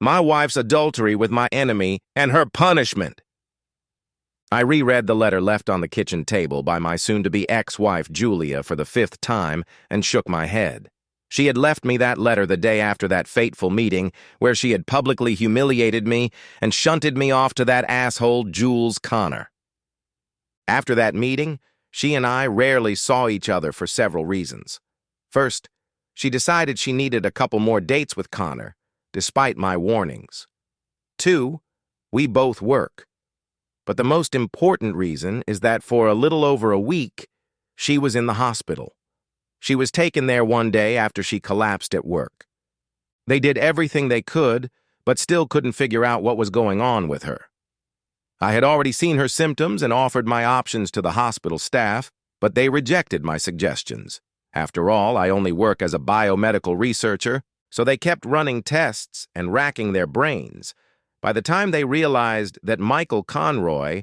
My wife's adultery with my enemy and her punishment. I reread the letter left on the kitchen table by my soon-to-be ex-wife Julia for the 5th time and shook my head. She had left me that letter the day after that fateful meeting where she had publicly humiliated me and shunted me off to that asshole Jules Connor. After that meeting, she and I rarely saw each other for several reasons. First, she decided she needed a couple more dates with Connor, despite my warnings. 2, we both work. But the most important reason is that for a little over a week, she was in the hospital. She was taken there one day after she collapsed at work. They did everything they could, but still couldn't figure out what was going on with her. I had already seen her symptoms and offered my options to the hospital staff, but they rejected my suggestions. After all, I only work as a biomedical researcher, so they kept running tests and racking their brains. By the time they realized that Michael Conroy,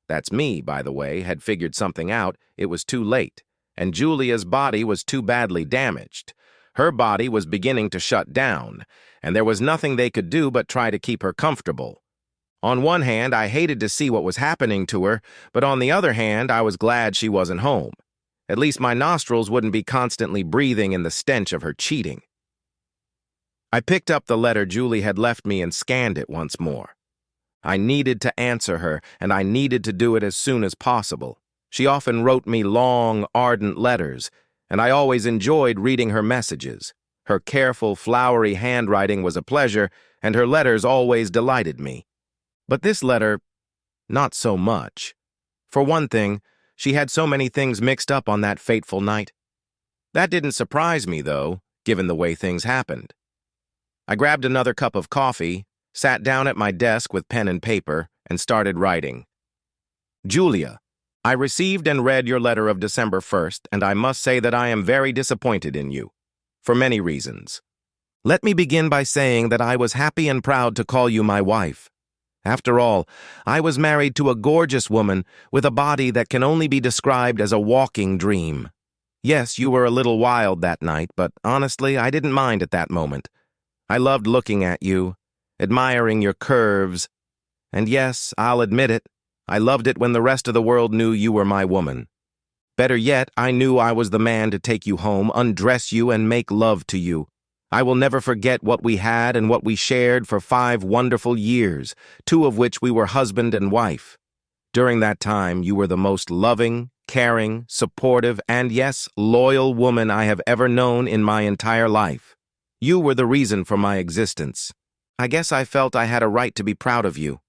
that's me, by the way, had figured something out, it was too late, and Julia's body was too badly damaged. Her body was beginning to shut down, and there was nothing they could do but try to keep her comfortable. On one hand, I hated to see what was happening to her, but on the other hand, I was glad she wasn't home. At least my nostrils wouldn't be constantly breathing in the stench of her cheating. I picked up the letter Julie had left me and scanned it once more. I needed to answer her, and I needed to do it as soon as possible. She often wrote me long, ardent letters, and I always enjoyed reading her messages. Her careful, flowery handwriting was a pleasure, and her letters always delighted me. But this letter, not so much. For one thing, she had so many things mixed up on that fateful night. That didn't surprise me, though, given the way things happened. I grabbed another cup of coffee, sat down at my desk with pen and paper, and started writing. Julia, I received and read your letter of December 1st, and I must say that I am very disappointed in you, for many reasons. Let me begin by saying that I was happy and proud to call you my wife. After all, I was married to a gorgeous woman with a body that can only be described as a walking dream. Yes, you were a little wild that night, but honestly, I didn't mind at that moment. I loved looking at you, admiring your curves, and yes, I'll admit it, I loved it when the rest of the world knew you were my woman. Better yet, I knew I was the man to take you home, undress you, and make love to you. I will never forget what we had and what we shared for 5 wonderful years, 2 of which we were husband and wife. During that time, you were the most loving, caring, supportive, and yes, loyal woman I have ever known in my entire life. You were the reason for my existence. I guess I felt I had a right to be proud of you.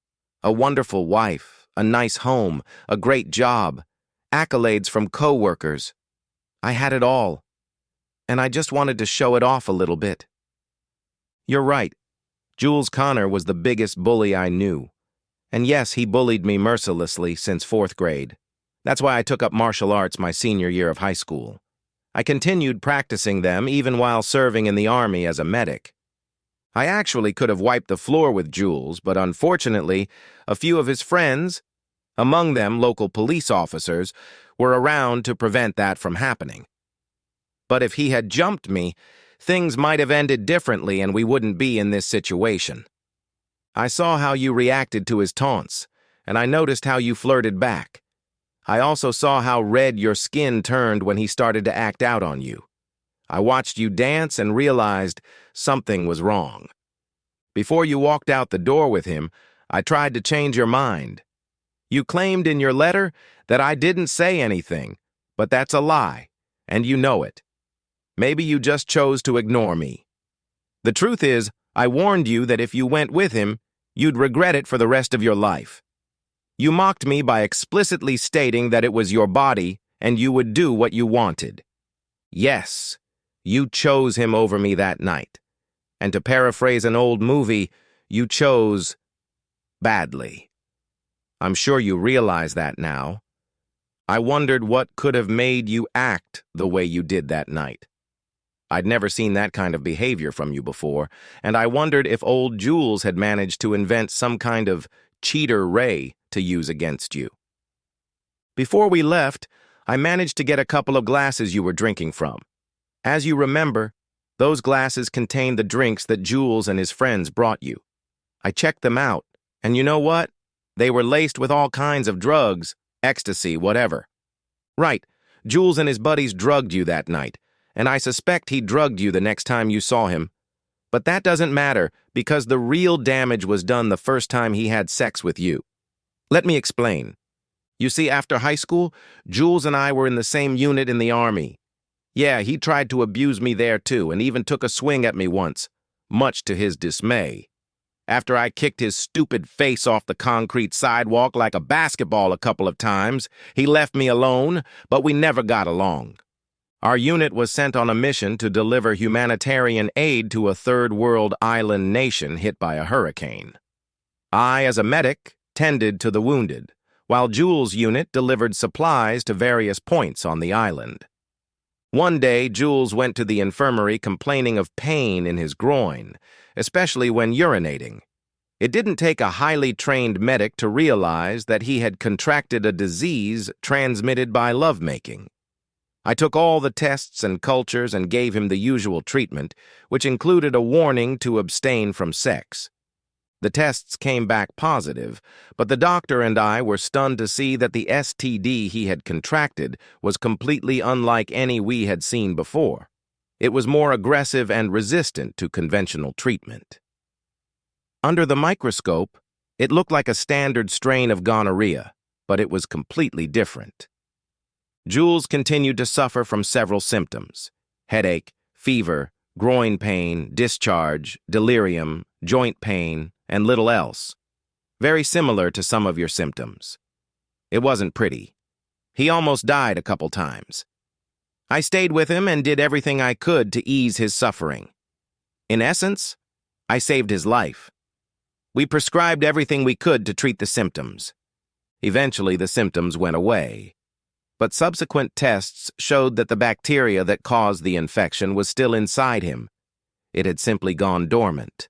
A wonderful wife, a nice home, a great job, accolades from co-workers. I had it all, and I just wanted to show it off a little bit. You're right. Jules Connor was the biggest bully I knew. And yes, he bullied me mercilessly since 4th grade. That's why I took up martial arts my senior year of high school. I continued practicing them even while serving in the Army as a medic. I actually could have wiped the floor with Jules, but unfortunately, a few of his friends, among them local police officers, were around to prevent that from happening. But if he had jumped me, things might have ended differently and we wouldn't be in this situation. I saw how you reacted to his taunts, and I noticed how you flirted back. I also saw how red your skin turned when he started to act out on you. I watched you dance and realized something was wrong. Before you walked out the door with him, I tried to change your mind. You claimed in your letter that I didn't say anything, but that's a lie, and you know it. Maybe you just chose to ignore me. The truth is, I warned you that if you went with him, you'd regret it for the rest of your life. You mocked me by explicitly stating that it was your body and you would do what you wanted. Yes, you chose him over me that night. And to paraphrase an old movie, you chose badly. I'm sure you realize that now. I wondered what could have made you act the way you did that night. I'd never seen that kind of behavior from you before, and I wondered if old Jules had managed to invent some kind of cheater ray to use against you. Before we left, I managed to get a couple of glasses you were drinking from. As you remember, those glasses contained the drinks that Jules and his friends brought you. I checked them out, and you know what? They were laced with all kinds of drugs, ecstasy, whatever. Right, Jules and his buddies drugged you that night, and I suspect he drugged you the next time you saw him. But that doesn't matter, because the real damage was done the first time he had sex with you. Let me explain. You see, after high school, Jules and I were in the same unit in the Army. Yeah, he tried to abuse me there too, and even took a swing at me once, much to his dismay. After I kicked his stupid face off the concrete sidewalk like a basketball a couple of times, he left me alone, but we never got along. Our unit was sent on a mission to deliver humanitarian aid to a third-world island nation hit by a hurricane. I, as a medic, tended to the wounded, while Jules' unit delivered supplies to various points on the island. One day, Jules went to the infirmary complaining of pain in his groin, especially when urinating. It didn't take a highly trained medic to realize that he had contracted a disease transmitted by lovemaking. I took all the tests and cultures and gave him the usual treatment, which included a warning to abstain from sex. The tests came back positive, but the doctor and I were stunned to see that the STD he had contracted was completely unlike any we had seen before. It was more aggressive and resistant to conventional treatment. Under the microscope, it looked like a standard strain of gonorrhea, but it was completely different. Jules continued to suffer from several symptoms: headache, fever, groin pain, discharge, delirium, joint pain, and little else. Very similar to some of your symptoms. It wasn't pretty. He almost died a couple times. I stayed with him and did everything I could to ease his suffering. In essence, I saved his life. We prescribed everything we could to treat the symptoms. Eventually, the symptoms went away. But subsequent tests showed that the bacteria that caused the infection was still inside him. It had simply gone dormant.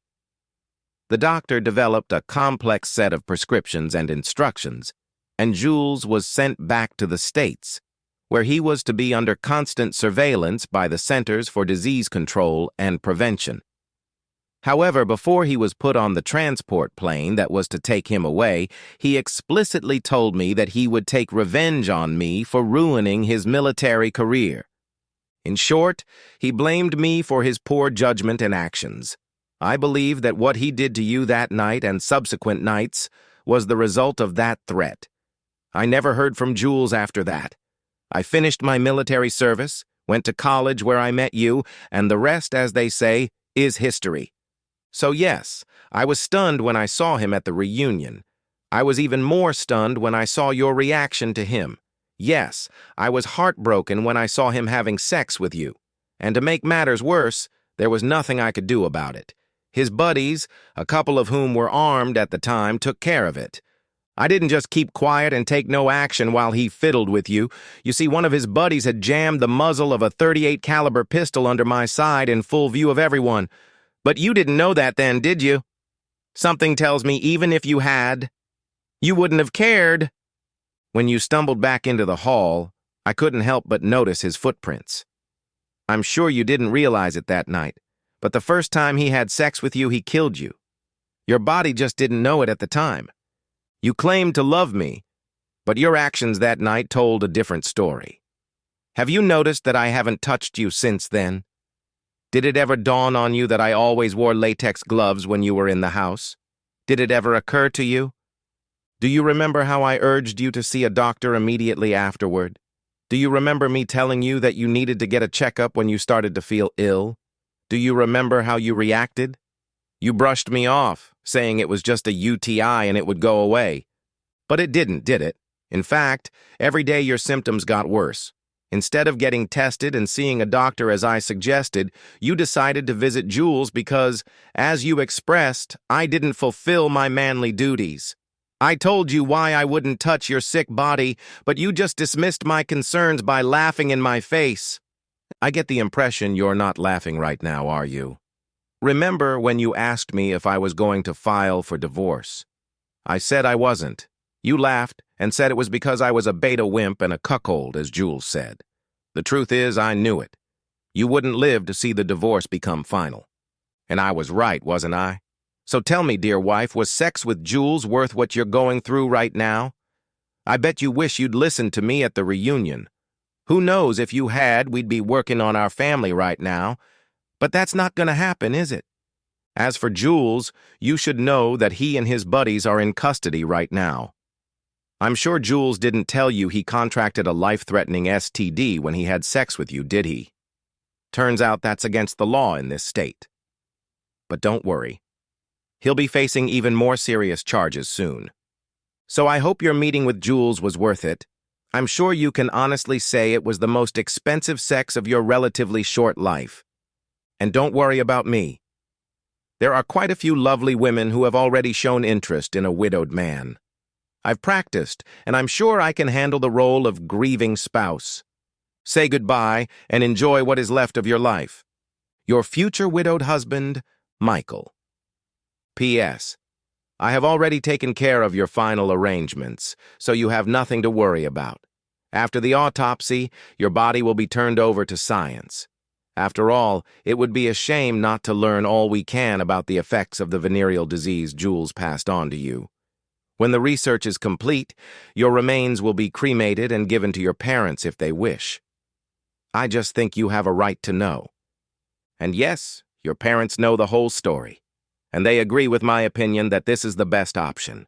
The doctor developed a complex set of prescriptions and instructions, and Jules was sent back to the States, where he was to be under constant surveillance by the Centers for Disease Control and Prevention. However, before he was put on the transport plane that was to take him away, he explicitly told me that he would take revenge on me for ruining his military career. In short, he blamed me for his poor judgment and actions. I believe that what he did to you that night and subsequent nights was the result of that threat. I never heard from Jules after that. I finished my military service, went to college where I met you, and the rest, as they say, is history. So yes, I was stunned when I saw him at the reunion. I was even more stunned when I saw your reaction to him. Yes, I was heartbroken when I saw him having sex with you. And to make matters worse, there was nothing I could do about it. His buddies, a couple of whom were armed at the time, took care of it. I didn't just keep quiet and take no action while he fiddled with you. You see, one of his buddies had jammed the muzzle of a .38 caliber pistol under my side in full view of everyone. But you didn't know that then, did you? Something tells me even if you had, you wouldn't have cared. When you stumbled back into the hall, I couldn't help but notice his footprints. I'm sure you didn't realize it that night, but the first time he had sex with you, he killed you. Your body just didn't know it at the time. You claimed to love me, but your actions that night told a different story. Have you noticed that I haven't touched you since then? Did it ever dawn on you that I always wore latex gloves when you were in the house? Did it ever occur to you? Do you remember how I urged you to see a doctor immediately afterward? Do you remember me telling you that you needed to get a checkup when you started to feel ill? Do you remember how you reacted? You brushed me off, saying it was just a UTI and it would go away. But it didn't, did it? In fact, every day your symptoms got worse. Instead of getting tested and seeing a doctor as I suggested, you decided to visit Jules because, as you expressed, I didn't fulfill my manly duties. I told you why I wouldn't touch your sick body, but you just dismissed my concerns by laughing in my face. I get the impression you're not laughing right now, are you? Remember when you asked me if I was going to file for divorce? I said I wasn't. You laughed and said it was because I was a beta wimp and a cuckold, as Jules said. The truth is, I knew it. You wouldn't live to see the divorce become final. And I was right, wasn't I? So tell me, dear wife, was sex with Jules worth what you're going through right now? I bet you wish you'd listened to me at the reunion. Who knows, if you had, we'd be working on our family right now. But that's not gonna happen, is it? As for Jules, you should know that he and his buddies are in custody right now. I'm sure Jules didn't tell you he contracted a life-threatening STD when he had sex with you, did he? Turns out that's against the law in this state. But don't worry. He'll be facing even more serious charges soon. So I hope your meeting with Jules was worth it. I'm sure you can honestly say it was the most expensive sex of your relatively short life. And don't worry about me. There are quite a few lovely women who have already shown interest in a widowed man. I've practiced, and I'm sure I can handle the role of grieving spouse. Say goodbye and enjoy what is left of your life. Your future widowed husband, Michael. P.S. I have already taken care of your final arrangements, so you have nothing to worry about. After the autopsy, your body will be turned over to science. After all, it would be a shame not to learn all we can about the effects of the venereal disease Jules passed on to you. When the research is complete, your remains will be cremated and given to your parents if they wish. I just think you have a right to know. And yes, your parents know the whole story, and they agree with my opinion that this is the best option.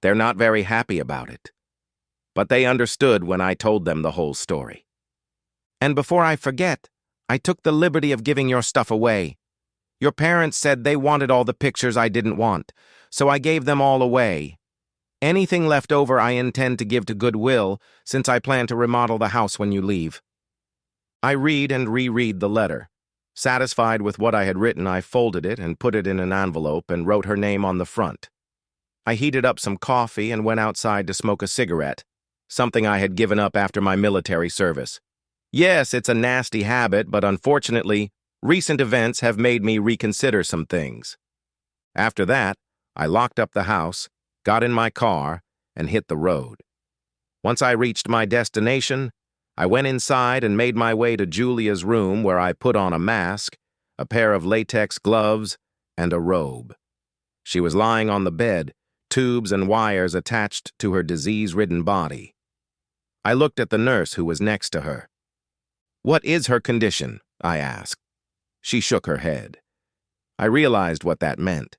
They're not very happy about it, but they understood when I told them the whole story. And before I forget, I took the liberty of giving your stuff away. Your parents said they wanted all the pictures I didn't want, so I gave them all away. Anything left over I intend to give to Goodwill, since I plan to remodel the house when you leave. I read and reread the letter. Satisfied with what I had written, I folded it and put it in an envelope and wrote her name on the front. I heated up some coffee and went outside to smoke a cigarette, something I had given up after my military service. Yes, it's a nasty habit, but unfortunately, recent events have made me reconsider some things. After that, I locked up the house, got in my car, and hit the road. Once I reached my destination, I went inside and made my way to Julia's room, where I put on a mask, a pair of latex gloves, and a robe. She was lying on the bed, tubes and wires attached to her disease-ridden body. I looked at the nurse who was next to her. "What is her condition?" I asked. She shook her head. I realized what that meant.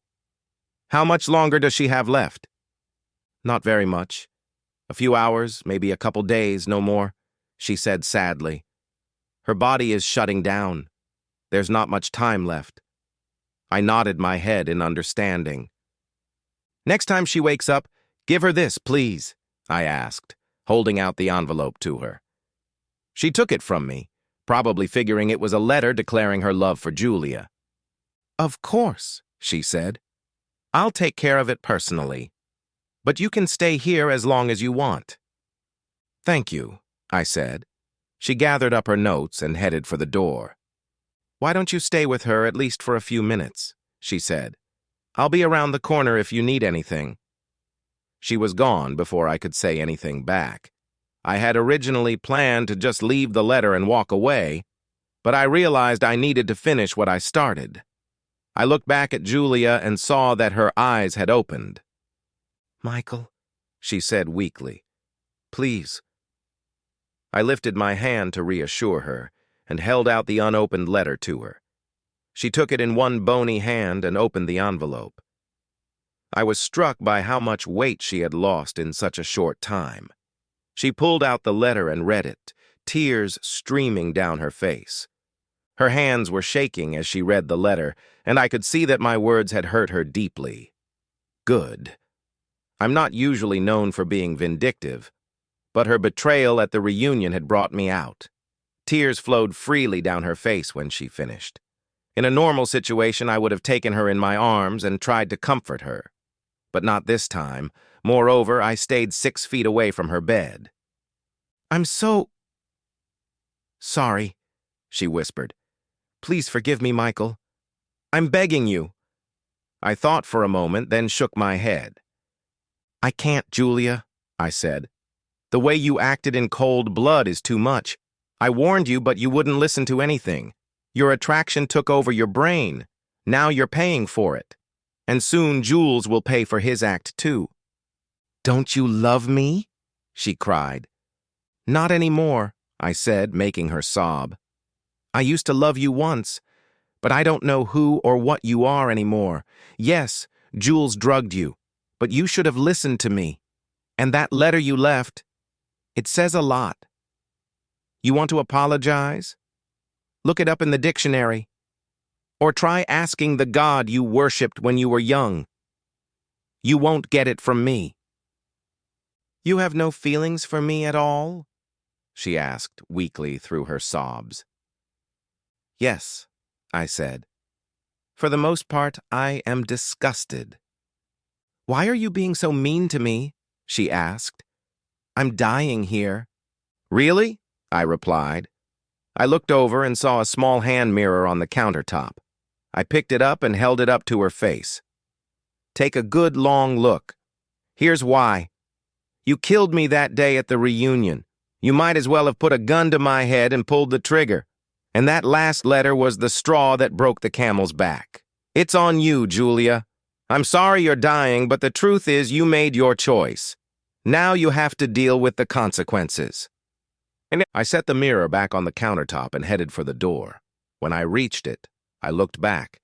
"How much longer does she have left?" "Not very much. A few hours, maybe a couple days, no more," she said sadly. "Her body is shutting down. There's not much time left." I nodded my head in understanding. "Next time she wakes up, give her this, please," I asked, holding out the envelope to her. She took it from me, probably figuring it was a letter declaring her love for Julia. "Of course," she said. "I'll take care of it personally. But you can stay here as long as you want." "Thank you," I said. She gathered up her notes and headed for the door. "Why don't you stay with her at least for a few minutes?" she said. "I'll be around the corner if you need anything." She was gone before I could say anything back. I had originally planned to just leave the letter and walk away, but I realized I needed to finish what I started. I looked back at Julia and saw that her eyes had opened. "Michael," she said weakly, "please." I lifted my hand to reassure her and held out the unopened letter to her. She took it in one bony hand and opened the envelope. I was struck by how much weight she had lost in such a short time. She pulled out the letter and read it, tears streaming down her face. Her hands were shaking as she read the letter, and I could see that my words had hurt her deeply. Good. I'm not usually known for being vindictive, but her betrayal at the reunion had brought me out. Tears flowed freely down her face when she finished. In a normal situation, I would have taken her in my arms and tried to comfort her. But not this time. Moreover, I stayed 6 feet away from her bed. "I'm so sorry," she whispered. "Please forgive me, Michael. I'm begging you." I thought for a moment, then shook my head. "I can't, Julia," I said. "The way you acted in cold blood is too much. I warned you, but you wouldn't listen to anything. Your attraction took over your brain. Now you're paying for it. And soon Jules will pay for his act too. "Don't you love me?" she cried. "Not anymore," I said, making her sob. "I used to love you once, but I don't know who or what you are anymore. Yes, Jules drugged you, but you should have listened to me. And that letter you left, it says a lot. You want to apologize? Look it up in the dictionary. Or try asking the God you worshipped when you were young. You won't get it from me." "You have no feelings for me at all?" she asked weakly through her sobs. "Yes," I said. "For the most part, I am disgusted." "Why are you being so mean to me?" she asked. "I'm dying here." "Really?" I replied. I looked over and saw a small hand mirror on the countertop. I picked it up and held it up to her face. "Take a good long look. Here's why. You killed me that day at the reunion. You might as well have put a gun to my head and pulled the trigger. And that last letter was the straw that broke the camel's back. It's on you, Julia. I'm sorry you're dying, but the truth is you made your choice. Now you have to deal with the consequences." And I set the mirror back on the countertop and headed for the door. When I reached it, I looked back,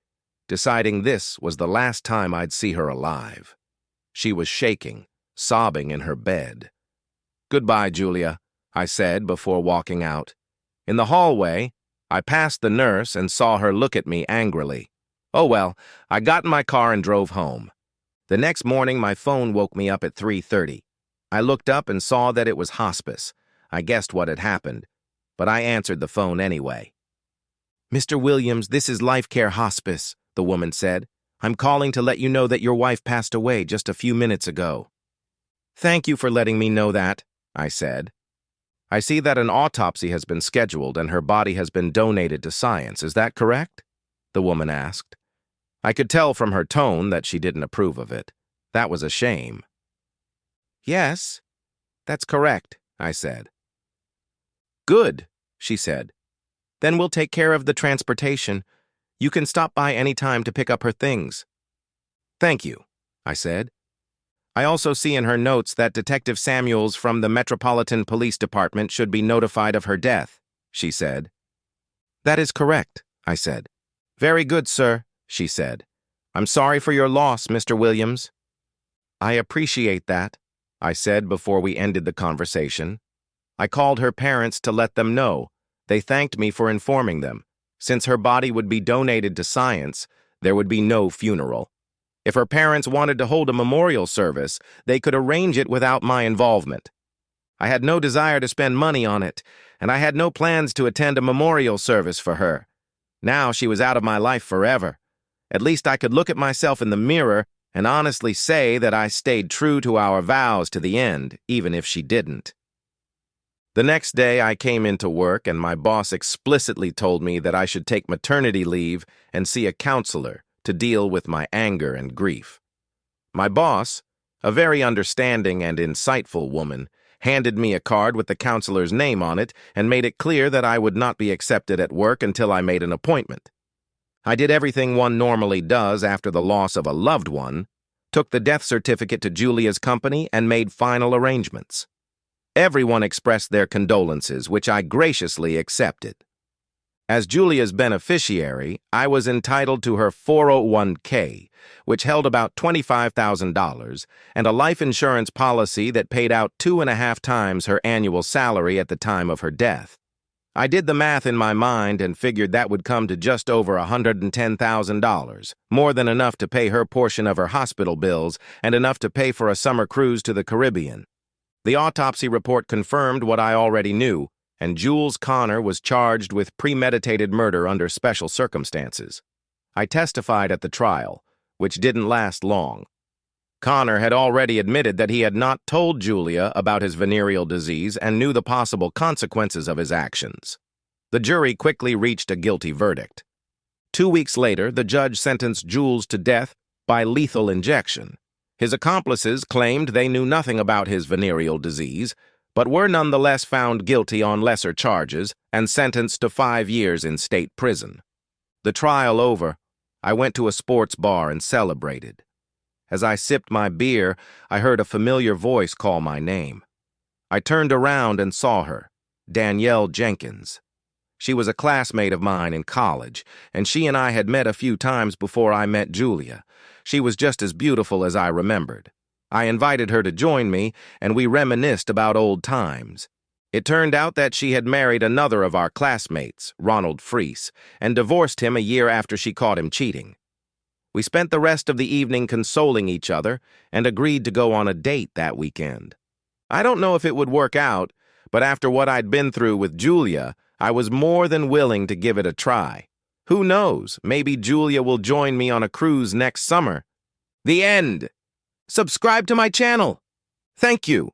deciding this was the last time I'd see her alive. She was shaking, sobbing in her bed. "Goodbye, Julia," I said before walking out. In the hallway, I passed the nurse and saw her look at me angrily. Oh well, I got in my car and drove home. The next morning, my phone woke me up at 3:30. I looked up and saw that it was hospice. I guessed what had happened, but I answered the phone anyway. "Mr. Williams, this is Life Care Hospice," the woman said. "I'm calling to let you know that your wife passed away just a few minutes ago." "Thank you for letting me know that," I said. "I see that an autopsy has been scheduled and her body has been donated to science. Is that correct?" the woman asked. I could tell from her tone that she didn't approve of it. That was a shame. "Yes, that's correct," I said. "Good," she said. "Then we'll take care of the transportation. You can stop by any time to pick up her things." "Thank you," I said. "I also see in her notes that Detective Samuels from the Metropolitan Police Department should be notified of her death," she said. "That is correct," I said. "Very good, sir," she said. "I'm sorry for your loss, Mr. Williams." "I appreciate that," I said before we ended the conversation. I called her parents to let them know. They thanked me for informing them. Since her body would be donated to science, there would be no funeral. If her parents wanted to hold a memorial service, they could arrange it without my involvement. I had no desire to spend money on it, and I had no plans to attend a memorial service for her. Now she was out of my life forever. At least I could look at myself in the mirror and honestly say that I stayed true to our vows to the end, even if she didn't. The next day I came into work and my boss explicitly told me that I should take maternity leave and see a counselor to deal with my anger and grief. My boss, a very understanding and insightful woman, handed me a card with the counselor's name on it and made it clear that I would not be accepted at work until I made an appointment. I did everything one normally does after the loss of a loved one, took the death certificate to Julia's company, and made final arrangements. Everyone expressed their condolences, which I graciously accepted. As Julia's beneficiary, I was entitled to her 401k, which held about $25,000, and a life insurance policy that paid out 2.5 times her annual salary at the time of her death. I did the math in my mind and figured that would come to just over $110,000, more than enough to pay her portion of her hospital bills and enough to pay for a summer cruise to the Caribbean. The autopsy report confirmed what I already knew, and Jules Connor was charged with premeditated murder under special circumstances. I testified at the trial, which didn't last long. Connor had already admitted that he had not told Julia about his venereal disease and knew the possible consequences of his actions. The jury quickly reached a guilty verdict. 2 weeks later, the judge sentenced Jules to death by lethal injection. His accomplices claimed they knew nothing about his venereal disease, but were nonetheless found guilty on lesser charges and sentenced to 5 years in state prison. The trial over, I went to a sports bar and celebrated. As I sipped my beer, I heard a familiar voice call my name. I turned around and saw her, Danielle Jenkins. She was a classmate of mine in college, and she and I had met a few times before I met Julia. She was just as beautiful as I remembered. I invited her to join me, and we reminisced about old times. It turned out that she had married another of our classmates, Ronald Freese, and divorced him a year after she caught him cheating. We spent the rest of the evening consoling each other and agreed to go on a date that weekend. I don't know if it would work out, but after what I'd been through with Julia, I was more than willing to give it a try. Who knows, maybe Julia will join me on a cruise next summer. The end. Subscribe to my channel. Thank you.